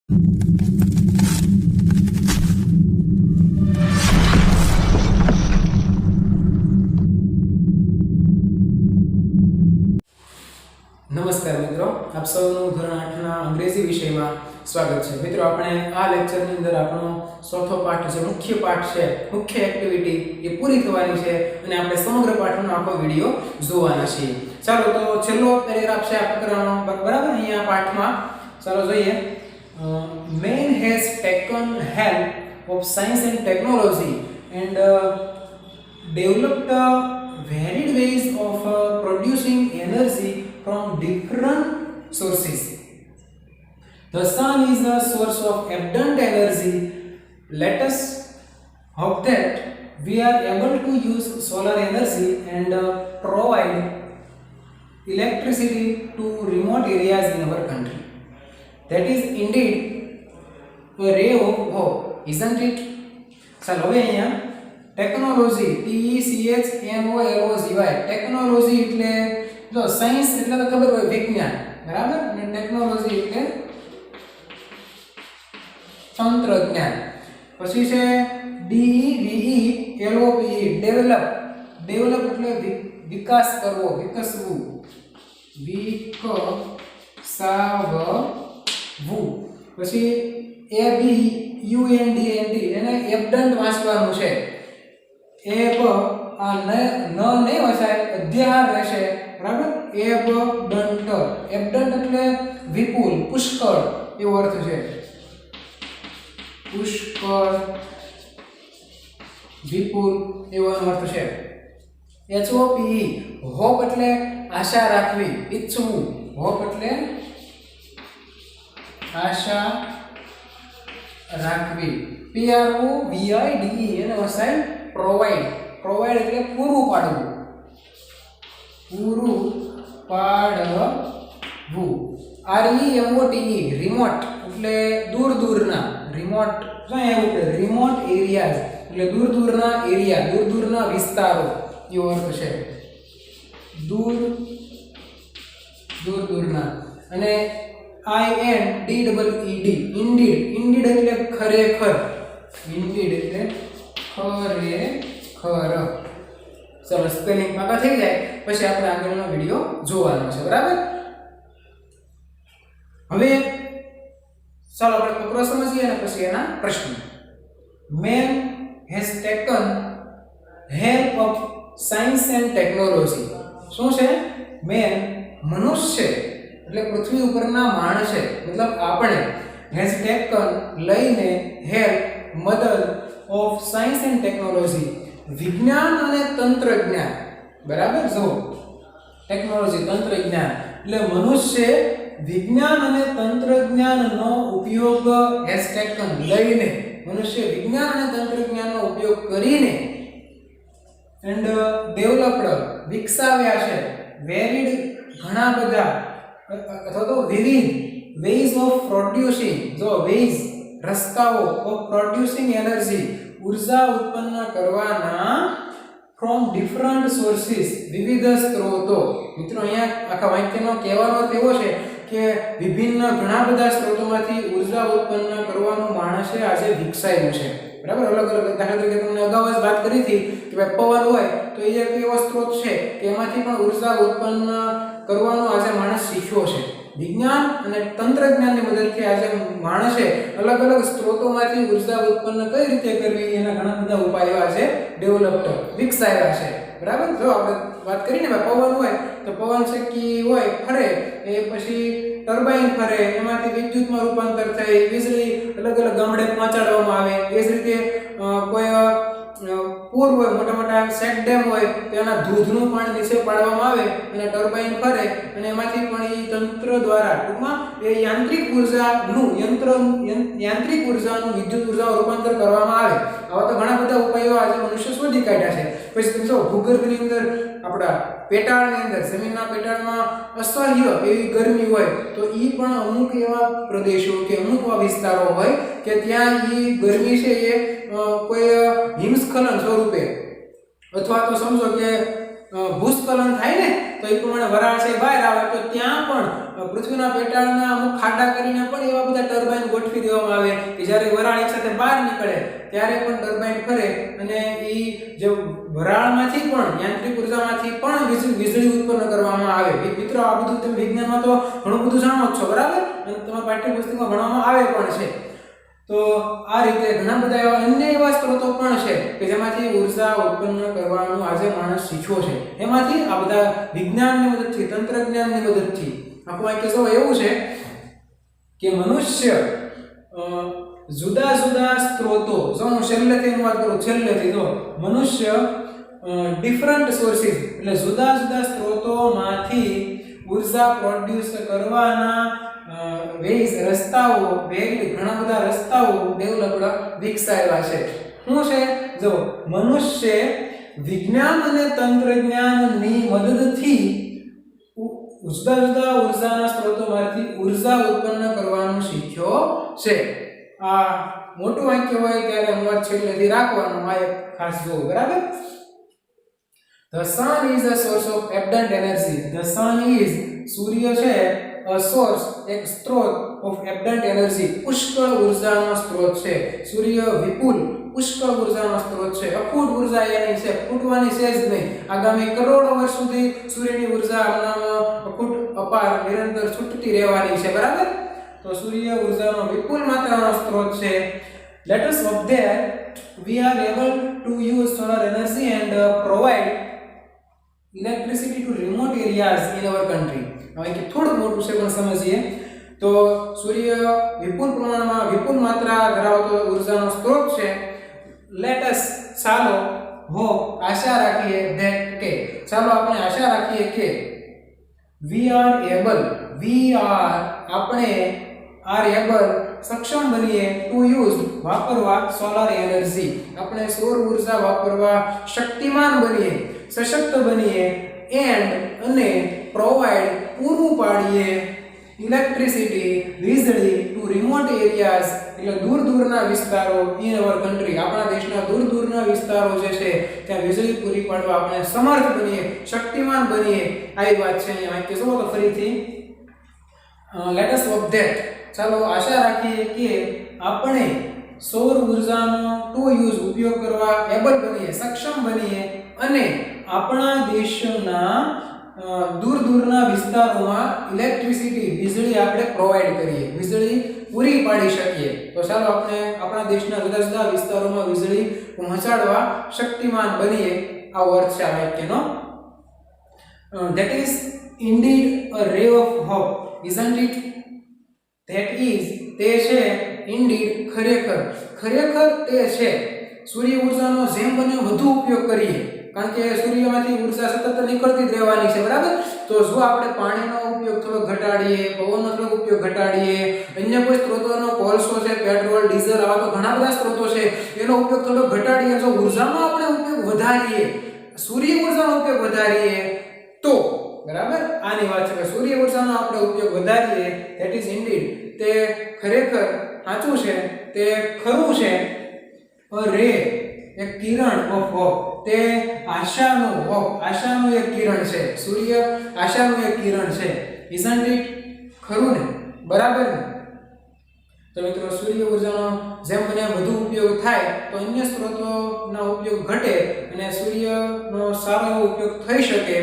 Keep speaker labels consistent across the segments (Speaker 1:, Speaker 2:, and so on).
Speaker 1: નમસ્કાર મિત્રો, આપ સૌનું ધોરણ 8 ના અંગ્રેજી વિષયમાં સ્વાગત છે. મિત્રો, આપણે આ લેક્ચરની અંદર આપણો ચોથો પાઠ જે મુખ્ય પાઠ છે, મુખ્ય એક્ટિવિટી એ પૂરી થવાની છે અને આપણે સમગ્ર પાઠનો આખો વિડિયો જોવાના છીએ. ચાલો તો છેલ્લો પેરેગ્રાફ છે આ પ્રકરણનો, બરાબર? અહીંયા પાઠમાં ચાલો જોઈએ. Man has taken help of science and technology and developed varied ways of producing energy from different sources. The sun is a source of abundant energy. Let us hope that we are able to use solar energy and provide electricity to remote areas in our country. That is indeed a ray of hope, isn't it? ચાલો હવે અહીંયા technology, TECHNOLOGY, technology એટલે જો science એટલે તો ખબર હોય વિજ્ઞાન, બરાબર? અને ટેકનોલોજી એટલે તંત્રજ્ઞાન. પછી છે DEVELOPE, ડેવલપ. ડેવલપ એટલે વિકાસ કરવો, વિકસવું, વિકસાવવું. પછી ABUNDNT એને એબડન્ટ વાંચવાનું છે. એબ આ ન નહીં વસાય, અધ્યાહાર રહેશે, બરાબર? એબડન્ટ. એબડન્ટ એટલે વિપુલ, પુષ્કળ એવો અર્થ છે. પુષ્કળ, વિપુલ એવો અર્થ છે. HOPE, હોપ એટલે આશા રાખવી, ઈચ્છવું. હોપ એટલે આશા રાખવી. PROVIDE એને વસાય પ્રોવાઇડ. પ્રોવાઇડ એટલે પૂરું પાડવું, પૂરું પાડવું. REMOTE, રિમોટ એટલે દૂર દૂરના. રિમોટ શું એવું કે રિમોટ એરિયાઝ એટલે દૂર દૂરના એરિયા, દૂર દૂરના વિસ્તારો એવો અર્થ છે. દૂર દૂરના. અને INDEED, ઇન્ડીડ. ઇન્ડીડ એટલે ખરેખર. ઇન્ડીડ એટલે ખરેખર. ચલો સ્પેલિંગ પાકા થઈ જાય પછી આપણે આગળનો વિડિયો જોવાનો છે, બરાબર? હવે ચાલો આપણે ફકરો સમજીએ અને પછી એના પ્રશ્ન. Man has taken help of science and technology. શું છે? Man મનુષ્ય એટલે પૃથ્વી ઉપરના માણસે, મતલબ આપણે, has taken લઈને, help મદદ, of science and technology વિજ્ઞાન અને તંત્રજ્ઞાન, બરાબર? જો ટેકનોલોજી, તંત્રજ્ઞાન એટલે મનુષ્ય વિજ્ઞાન અને તંત્રજ્ઞાનનો ઉપયોગ has taken લઈને, મનુષ્ય વિજ્ઞાન અને તંત્રજ્ઞાનનો ઉપયોગ કરીને and developed વિકસાવ્યા છે, varied ઘણા બધા અથવા તો વિવિધ ways of producing, જો ways રસ્તાઓ, of producing energy ઉર્જા ઉત્પન્ન કરવાના from different sources વિવિધ સ્ત્રોતો. મિત્રો અહીંયા આખા વાક્યનો કહેવાનો અર્થ એવો છે કે વિભિન્ન ઘણા બધા સ્ત્રોતોમાંથી ઉર્જા ઉત્પન્ન કરવાનું માણસે આજે વિકસાવ્યું છે, બરાબર? અલગ અલગ. દાખલા તરીકે તમને અગાઉ જ વાત કરી હતી કે ભાઈ પવન હોય તો એ એક એવો સ્ત્રોત છે કે એમાંથી પણ ઉર્જા ઉત્પન્ન કરવાનો આજે માણસ શીખ્યો છે. વિજ્ઞાન અને તંત્રજ્ઞાનની મદદથી આજે માણસે અલગ અલગ સ્ત્રોતોમાંથી ઉર્જા ઉત્પન્ન કઈ રીતે કરવી એના ઘણા બધા ઉપાયો આજે ડેવલપ્ડ, વિકસાવ્યા છે, બરાબર? જો આપણે વાત કરીને પવન હોય તો પવન ચક્કી હોય, ફરે, એ પછી ટર્બાઇન ફરે, એમાંથી વિદ્યુતમાં રૂપાંતર થઈ વીજળી અલગ અલગ ગામડે પહોંચાડવામાં આવે. એ જ રીતે કોઈ પૂર હોય, મોટા મોટા સેટ ડેમ હોય, તેના દૂધનું પાણી નીચે પાડવામાં આવે અને ટર્બાઇન ફરે અને એમાંથી પણ એ તંત્ર દ્વારા, ટૂંકમાં એ યાંત્રિક ઉર્જાનું વિદ્યુત ઉર્જામાં રૂપાંતર કરવામાં આવે. આવા તો ઘણા બધા ઉપાયો આજે મનુષ્ય શોધી કાઢ્યા છે. પછી તમે જો ભૂગર્ભની અંદર, આપણા પેટાળની અંદર, જમીનના પેટાળમાં અસહ્ય એવી ગરમી હોય તો એ પણ અમુક એવા પ્રદેશો કે અમુક એવા વિસ્તારો હોય કે ત્યાં એ ગરમી છે એ કોઈ હિમસ્ખલન સ્વરૂપે અથવા તો સમજો કે ભૂસ્ખલન થાય ને તો એ પ્રમાણે વરાળ છે બહાર આવે તો ત્યાં પણ પૃથ્વીના પેટાળના અમુક ખાડા કરીને પણ એવા બધા ટર્બાઇન ગોઠવી દેવામાં આવે કે જ્યારે વરાળ એક સાથે બહાર નીકળે ત્યારે પણ ટર્બાઇન ફરે અને એ જે વરાળમાંથી પણ યાંત્રિક ઉર્જામાંથી પણ વીજળી ઉત્પન્ન કરવામાં આવે. મિત્રો આ બધું તમે વિજ્ઞાનમાં તો ઘણું બધું જાણો જ છો બરાબર અને તમારા પાઠ્યપુસ્તકમાં ભણવામાં આવે પણ છે. તો આ રીતે ઘણા બધા એવા અન્ય એવા સ્ત્રોતો પણ છે કે જેમાંથી ઉર્જા ઉત્પન્ન કરવાનું આજે માણસ શીખ્યો છે. એમાંથી આ બધા વિજ્ઞાનની મદદથી તંત્રજ્ઞાનની મદદથી આપણું વાક્ય જો એવું છે કે મનુષ્ય જુદા જુદા સ્ત્રોતો જો હું છેલ્લેથી અનુવાદ કરું છેલ્લેથી જો મનુષ્ય ડિફરન્ટ સોર્સિસ એટલે જુદા જુદા સ્ત્રોતોમાંથી ઉર્જા પ્રોડ્યુસ કરવાના રસ્તાઓ ઘણા બધા રસ્તાઓ ડેવલપ વિકસાવ્યા છે. શું છે જો મનુષ્ય વિજ્ઞાન અને તંત્રજ્ઞાનની મદદથી જુદા જુદા ઉર્જાના સ્ત્રોતોમાંથી ઉર્જા ઉત્પન્ન કરવાનું શીખ્યો છે. આ મોટું વાક્ય હોય ત્યારે અનુવાદ છેલ્લેથી રાખવાનો આ એક ખાસ જોવું બરાબર. The sun is a source of abundant energy. The sun is સૂર્ય છે a source એક સ્ત્રોત of abundant energy પુષ્કળ ઉર્જાનો સ્ત્રોત છે. સૂર્ય વિપુલ પુષ્કળ ઉર્જાનો સ્ત્રોત છે. અખૂટ ઉર્જા એની છે, ખૂટવાની છે જ નહીં. આગામી કરોડો વર્ષ સુધી સૂર્યની ઉર્જા આપણામાં અખૂટ અપાર નિરંતર છૂટતી રહેવાની છે બરાબર. તો સૂર્ય ઉર્જાનો વિપુલ માત્રાનો સ્ત્રોત છે. Let us hope that we are able to use solar energy and provide electricity to remote areas in our country. હવે કે થોડું મોટું છે પણ સમજીએ તો સૂર્ય વિપુલ પ્રમાણમાં વિપુલ માત્રા ધરાવતો ઉર્જાનો સ્ત્રોત છે. લેટ અસ ચાલો આશા રાખીએ that કે ચાલો આપણે આશા રાખીએ કે આપણે are able સક્ષમ બનીએ ટુ યુઝ વાપરવા સોલાર એનર્જી. આપણે સૌર ઉર્જા વાપરવા શક્તિમાન બનીએ, સશક્ત બનીએ એન્ડ અને પ્રોવાઇડ પૂરું પાડીએ ઇલેક્ટ્રિસિટી વીજળી ટુ રિમોટ એરિયાઝ એટલે દૂર દૂરના વિસ્તારો ઇન અવર કન્ટ્રી આપણા દેશના દૂર દૂરના વિસ્તારો જે છે ત્યાં વીજળી પૂરી પાડવા આપણે સમર્થ બનીએ, શક્તિમાન બનીએ. આવી વાત છે અહીંયા વાક્ય જોવો તો ફરીથી લેટ અસ હોપ ધેટ ચાલો આશા રાખીએ કે આપણે સૌર ઉર્જાનો ટુ યુઝ ઉપયોગ કરવા એબલ બનીએ, સક્ષમ બનીએ અને આપણા દેશના દૂર દૂરના વિસ્તારોમાં ઇલેક્ટ્રિસિટી વીજળી આપણે પ્રોવાઈડ કરીએ, વીજળી પૂરી પાડી શકીએ. તો ચાલો આપણે આપણા દેશના જુદા જુદા વિસ્તારોમાં વીજળી પહોંચાડવા શક્તિમાન બનીએ. આવો અર્થ છે આ વાક્યનો. That is indeed a ray of hope, isn't it? That is તે છે indeed ખરેખર તે છે સૂર્ય ઉર્જાનો જેમ બને વધુ ઉપયોગ કરીએ કારણ કે સૂર્યમાંથી ઉર્જા સતત નીકળતી જ રહેવાની છે બરાબર. તો જો આપણે પાણીનો ઉપયોગ થોડો ઘટાડીએ, પવનનો થોડો ઉપયોગ ઘટાડીએ, અન્ય કોઈ સ્ત્રોતોનો કોલસો છે, પેટ્રોલ, ડીઝલ આવા તો ઘણા બધા સ્ત્રોતો છે એનો ઉપયોગ થોડો ઘટાડીએ, જો ઉર્જાનો આપણે ઉપયોગ વધારીએ, સૂર્ય ઉર્જાનો ઉપયોગ વધારીએ તો બરાબર આની વાત છે કે સૂર્ય ઉર્જાનો આપણે ઉપયોગ વધારીએ ધેટ ઇઝ ઇન્ડીડ તે ખરેખર સાચું છે, તે ખરું છે. અ રે એક કિરણ ઓફ હોપ તે આશાનું એક કિરણ છે. સૂર્ય આશાનું એક કિરણ છે. ઇઝન્ટ ઇટ ખરું ને બરાબર ને. તો મિત્રો સૂર્ય ઉર્જાનો જેમ બને વધુ ઉપયોગ થાય તો અન્ય સ્ત્રોતોનો ઉપયોગ ઘટે અને સૂર્યનો સારો એવો ઉપયોગ થઈ શકે.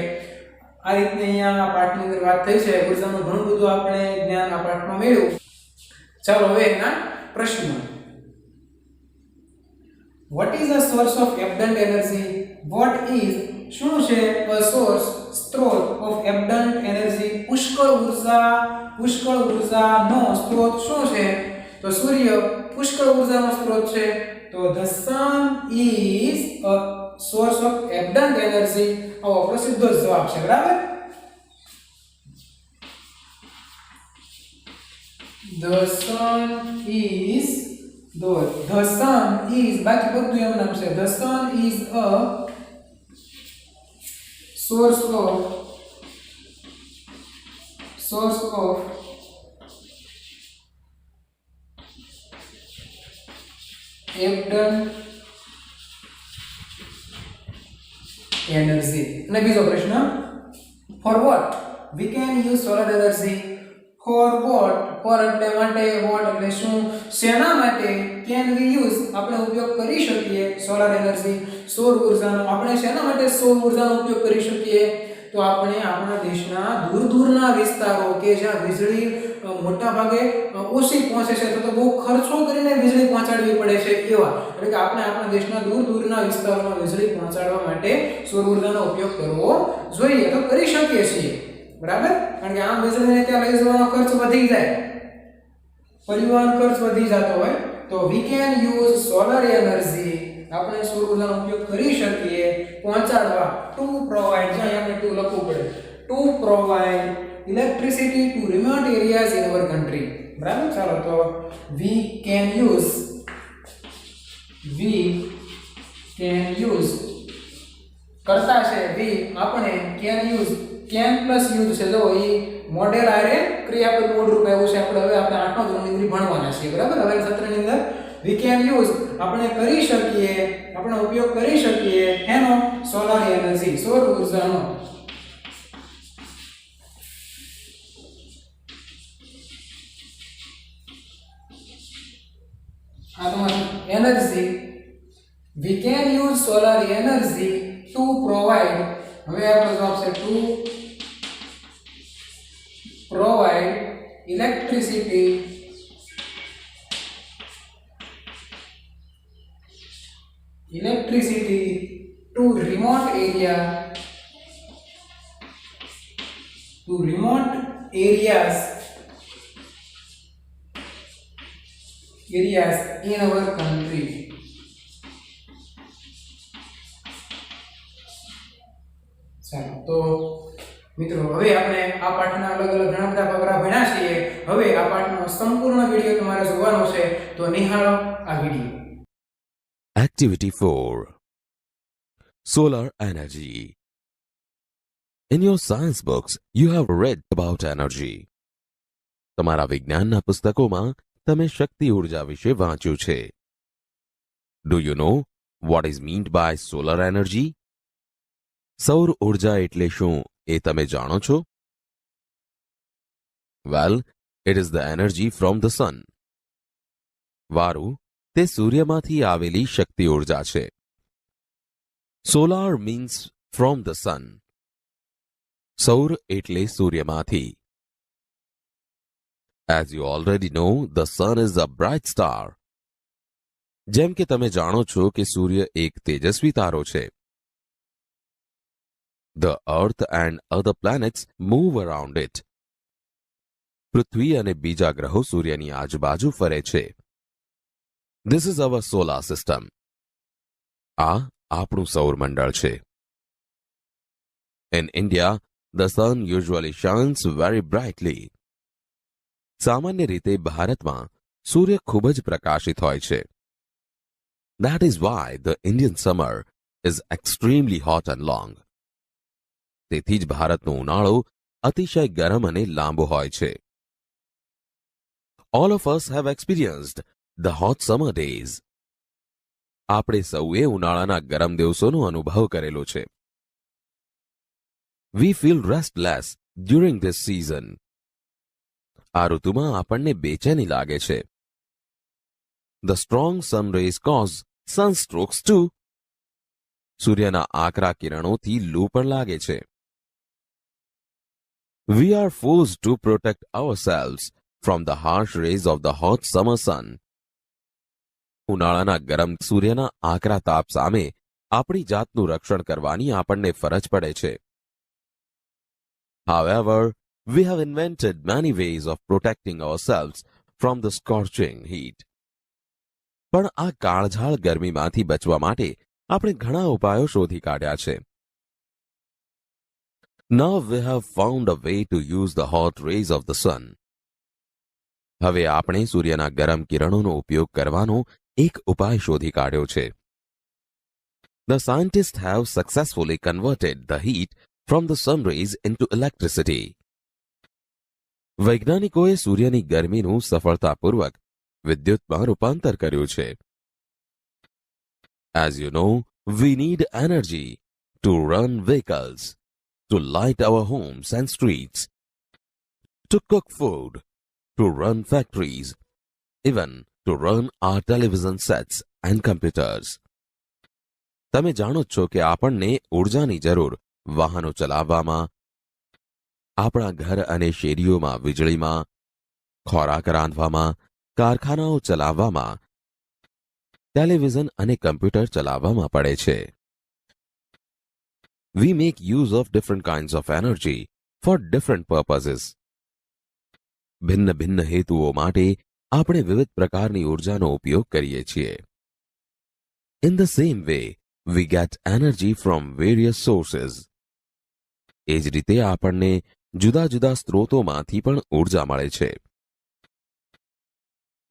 Speaker 1: આ રીતની અહીંયા પાઠની અંદર વાત થઈ છે. ઉર્જાનું ઘણું બધું આપણે જ્ઞાન આ પાઠમાં મેળવ્યું. ચાલો હવે એના પ્રશ્નો. What is a source of abundant energy? What is શું છે a source સ્ત્રોત of abundant energy પુષ્કળ ઉર્જાનો સ્ત્રોત શું છે? તો સૂર્ય પુષ્કળ ઉર્જાનો સ્ત્રોત છે. તો the sun is a source of abundant energy. આવો પ્રસિદ્ધ જવાબ છે બરાબર. The sun is બાકી બધું એમ નામ છે. The sun is a source of abundant energy. અને બીજો પ્રશ્ન, for what we can use solar energy? For what, for એટલે માટે, વોટ એટલે શું, શેના માટે કેન વી યુઝ આપણે ઉપયોગ કરી શકીએ સોલર એનર્જી, સૌર ઉર્જાનો આપણે શેના માટે સૌર ઉર્જાનો ઉપયોગ કરી શકીએ? તો આપણે આપણા દેશના દૂર દૂરના વિસ્તારો કે જ્યાં વીજળી મોટા ભાગે ઓછી પહોંચે છે તો બહુ ખર્ચો કરીને વીજળી પહોંચાડવી પડે છે એવા, એટલે કે આપણે આપણા દેશના દૂર દૂરના વિસ્તારોમાં વીજળી પહોંચાડવા માટે સૌર ઉર્જાનો ઉપયોગ કરવો જોઈએ, તો કરી શકીએ છીએ, બરાબર. કારણ કે આમ વીજળીને ત્યાં લઈ જવાનો ખર્ચ વધી જાય, પરિવહન ખર્ચ વધી જતો હોય, તો વી કેન યુઝ સોલર એનર્જી આપણે સૌર ઉર્જાનો ઉપયોગ કરી શકીએ પહોંચાડવા, ટુ પ્રોવાઇડ, જ્યાં આપણે ટુ લખવું પડે, to provide electricity to remote areas in our country, બરાબર. ચાલો તો વી કેન યુઝ કરતા છે વી, આપણે can use, can plus use છે, જો એ મોડેલ આરે ક્રિયાપદ મૂળ રૂપ આવ્યું છે. આપણે હવે આપણે 8મા ધોરણની ભણવાના છીએ, બરાબર. હવે સત્રની અંદર વી કેન યુઝ આપણે કરી શકીએ, આપણે ઉપયોગ કરી શકીએ એનો સોલર એનર્જી, સૌર ઉર્જાનો. આ તમારી energy, we can use solar energy to provide, હવે આપણો જવાબ છે to provide electricity to remote areas in our country. ચાલો તો મિત્રો હવે આપણે આ પાઠના અલગ અલગ ઘણા બધા ફકરા ભણ્યા છીએ. હવે આ પાઠનો સંપૂર્ણ વિડિયો તમારે જોવાનો છે, તો નિહાળો આ video.
Speaker 2: Activity 4. Solar energy. In your science books, you have read about energy. તમારા વિજ્ઞાનના પુસ્તકોમાં તમે શક્તિ ઉર્જા વિશે વાંચ્યું છે. Do you know what is meant by solar energy? સૌર ઉર્જા એટલે શું એ તમે જાણો છો? Well, it is the energy from the sun. વારું, તે સૂર્યમાંથી આવેલી શક્તિ ઉર્જા છે. Solar means from the sun. સૌર એટલે સૂર્યમાંથી. As you already know, the sun is a bright star. જેમ કે તમે જાણો છો કે સૂર્ય એક તેજસ્વી તારો છે. The earth and other planets move around it. પૃથ્વી અને બીજા ગ્રહો સૂર્યની આજુબાજુ ફરે છે. This is our solar system. આ આપણું સૌરમંડળ છે. In India, the sun usually shines very brightly. સામાન્ય રીતે ભારતમાં સૂર્ય ખૂબ જ પ્રકાશિત હોય છે. That is why the Indian summer is extremely hot and long. તેથી જ ભારતનો ઉનાળો અતિશય ગરમ અને લાંબો હોય છે. All of us have experienced the hot summer days. આપણે સૌએ ઉનાળાના ગરમ દિવસોનો અનુભવ કરેલો છે. We feel restless during this season. આ ઋતુમાં આપણને બેચેની લાગે છે. The strong sun rays cause sunstrokes too. સૂર્યના આકરા કિરણોથી લૂ પણ લાગે છે. We are forced to protect ourselves from the harsh rays of the hot summer sun. ઉનાળાના ગરમ સૂર્યના આકરા તાપ સામે આપણી જાતનું રક્ષણ કરવાની આપણને ફરજ પડે છે. However, we have invented many ways of protecting ourselves from the scorching heat. પણ આ કાળઝાળ ગરમીમાંથી બચવા માટે આપણે ઘણા ઉપાયો શોધી કાઢ્યા છે. Now we have found a way to use the hot rays of the sun. હવે આપણે સૂર્યના ગરમ કિરણોનો ઉપયોગ કરવાનો એક ઉપાય શોધી કાઢ્યો છે. The scientists have successfully converted the heat from the sun rays into electricity. વૈજ્ઞાનિકોએ સૂર્યની ગરમીનું સફળતાપૂર્વક વિદ્યુતમાં રૂપાંતર કર્યું છે. As you know, we need energy to run vehicles, to light our homes and streets, to cook food, to run factories, even to run our television sets and computers. તમે જાણો જ છો કે આપણને ઉર્જાની જરૂર વાહનો ચલાવવામાં, આપણા ઘર અને શેરીઓમાં વીજળીમાં, ખોરાક રાંધવામાં, કારખાનાઓ ચલાવવામાં, ટેલિવિઝન અને કમ્પ્યુટર ચલાવવામાં પડે છે. We make use of different kinds of energy for different purposes. ભિન્ન ભિન્ન હેતુઓ માટે આપણે વિવિધ પ્રકારની ઉર્જાનો ઉપયોગ કરીએ છીએ. In the same way, we get energy from various sources. એ જ રીતે આપણને જુદા જુદા સ્ત્રોતોમાંથી પણ ઉર્જા મળે છે.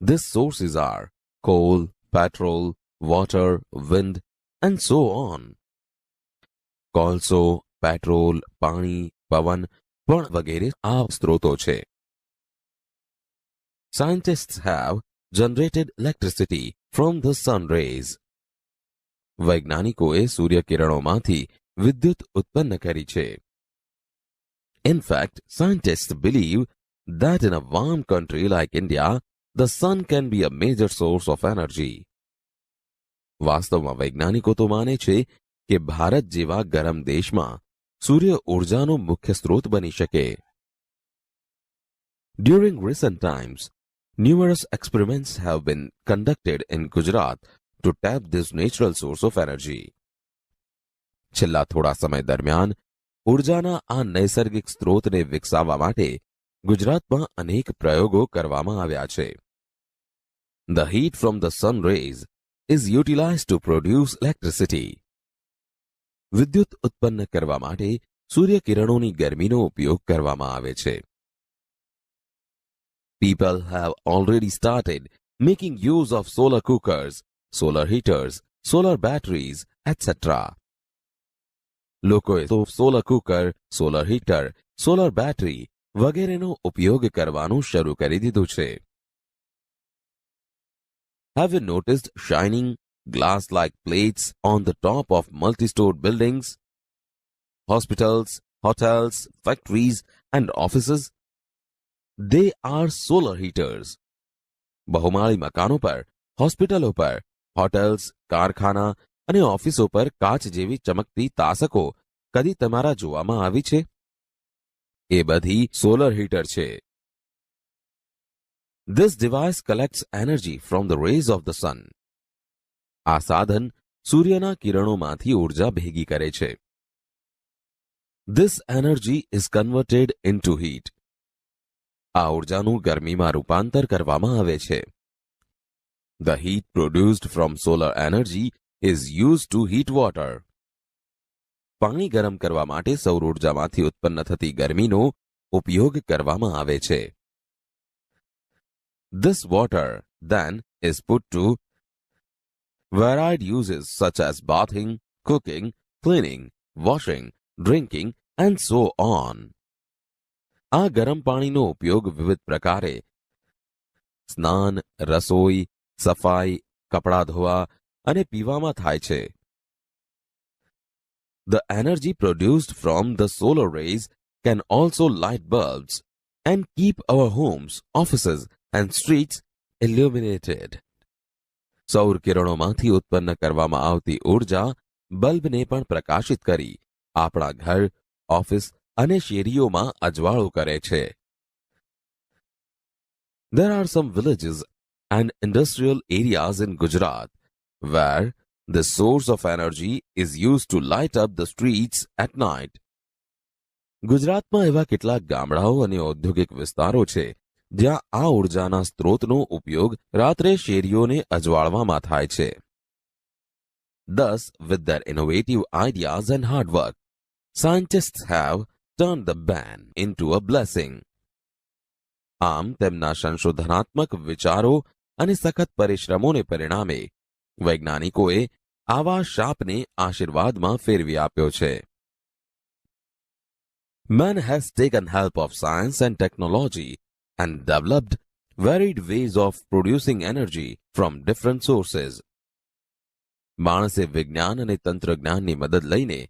Speaker 2: These sources are coal, petrol, water, wind, and so on. કોલસો, પેટ્રોલ, પાણી, પવન પણ વગેરે આ સ્ત્રોતો છે. Scientists have generated electricity from the sun rays. વૈજ્ઞાનિકોએ સૂર્યકિરણોમાંથી વિદ્યુત ઉત્પન્ન કરી છે. In fact, scientists believe that in a warm country like India, the sun can be a major source of energy. વાસ્તવમાં વૈજ્ઞાનિકો તો માને છે કે ભારત જેવા ગરમ દેશમાં સૂર્ય ઉર્જાનો મુખ્ય સ્ત્રોત બની શકે. During recent times, numerous experiments have been conducted in Gujarat to tap this natural source of energy. છેલ્લા થોડા સમય દરમિયાન ઉર્જાના આ નૈસર્ગિક સ્ત્રોતને વિકસાવવા માટે ગુજરાતમાં અનેક પ્રયોગો કરવામાં આવ્યા છે. The heat from the sun rays is utilized to produce electricity. વિદ્યુત ઉત્પન્ન કરવા માટે સૂર્યકિરણોની ગરમીનો ઉપયોગ કરવામાં આવે છે. People have already started making use of solar cookers, solar heaters, solar batteries, etc. લોકોએ તો solar cooker, solar heater, solar battery વગેરેનો ઉપયોગ કરવાનું શરૂ કરી દીધું છે. Have you noticed shining glass-like plates on the top of multi-stored buildings, hospitals, hotels, factories, and offices? They are solar heaters. બહુમાળી મકાનો પર, હોસ્પિટલો પર, હોટેલ્સ, કારખાના અને ઓફિસો પર કાચ જેવી ચમકતી તાસકો કદી તમારા જોવામાં આવી છે? એ બધી સોલર હીટર છે. This device collects energy from the rays of the sun. આ સાધન સૂર્યના કિરણોમાંથી ઉર્જા ભેગી કરે છે. This energy is converted into heat. આ ઉર્જાનું ગરમીમાં રૂપાંતર કરવામાં આવે છે. The heat produced from solar energy is used to heat water. પાણી ગરમ કરવા માટે સૌર ઉર્જામાંથી ઉત્પન્ન થતી ગરમીનો ઉપયોગ કરવામાં આવે છે. This water then is put to varied uses such as bathing, cooking, cleaning, washing, drinking, and so on. આ ગરમ પાણીનો ઉપયોગ વિવિધ પ્રકારે સ્નાન, રસોઈ, સફાઈ, કપડા ધોવા અને પીવામાં થાય છે. The energy produced from the solar rays can also light bulbs and keep our homes, offices, and streets illuminated. સૌર કિરણોમાંથી ઉત્પન્ન કરવામાં આવતી ઉર્જા બલ્બને પણ પ્રકાશિત કરી આપણા ઘર, ઓફિસ અને શેરીઓમાં અજવાળો કરે છે. There are some villages and industrial areas in Gujarat where the source of energy is used to light up the streets at night. ગુજરાતમાં એવા કેટલાક ગામડાઓ અને ઔદ્યોગિક વિસ્તારો છે જ્યાં આ ઉર્જાના સ્ત્રોતનો ઉપયોગ રાત્રે શેરીઓને અજવાળવામાં થાય છે. Thus, with their innovative ideas and hard work, scientists have turned the ban into a blessing. આમ તેમના સંશોધનાત્મક વિચારો અને સખત પરિશ્રમોને પરિણામે વૈજ્ઞાનિકોએ આવા શાપને આશીર્વાદમાં ફેરવી આપ્યો છે. Man has taken help of science and technology and developed varied ways of producing energy from different sources. માણસે વિજ્ઞાન અને તંત્રજ્ઞાનની મદદ લઈને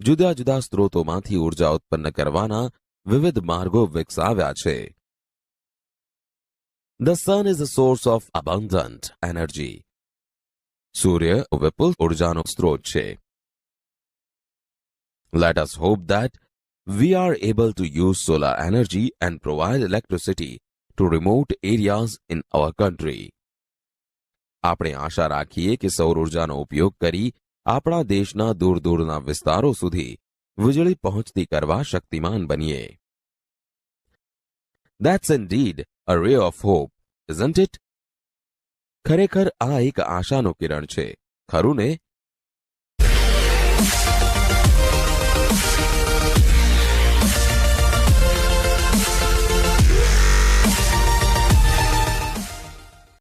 Speaker 2: જુદા જુદા સ્ત્રોતોમાંથી ઉર્જા ઉત્પન્ન કરવાના વિવિધ માર્ગો વિકસાવ્યા છે. The sun is a source of abundant energy. સૂર્ય વિપુલ ઉર્જાનો સ્ત્રોત છે. Let us hope that we are able to use solar energy and provide electricity to remote areas in our country. આપણે આશા રાખીએ કે સૌર ઉર્જાનો ઉપયોગ કરી આપણા દેશના દૂર દૂરના વિસ્તારો સુધી વીજળી પહોંચતી કરવા શક્તિમાન બનીએ. That's indeed a ray of hope, isn't it? ખરેખર આ એક આશાનો કિરણ છે, ખરું ને?